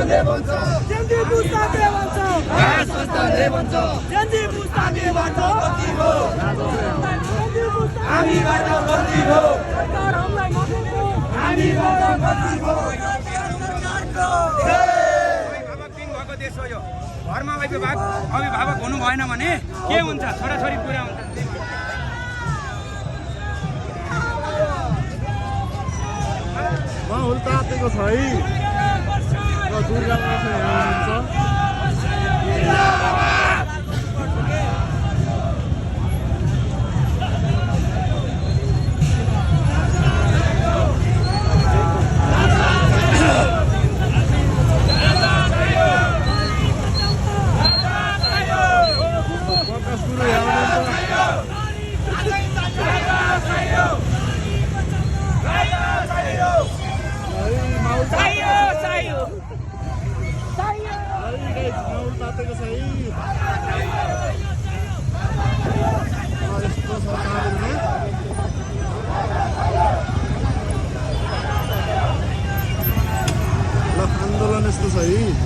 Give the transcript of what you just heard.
संस्थाले भन्छ जेन्जी पुस्ताले भन्छ गायक संस्थाले भन्छ जेन्जी पुस्ताले भन्छ गति भो हामीबाट गति भो सरकार हामीलाई नदेऊ हामीबाट गति भो भएको देश हो यो घरमा अभिभावक हुनु भएन भने के हुन्छ छोराछोरी पुरा हुन्छ माहौल तातेको छ है र दुर्गा दशैं हेर्नुहुन्छ आन्दोलन यस्तो छ है।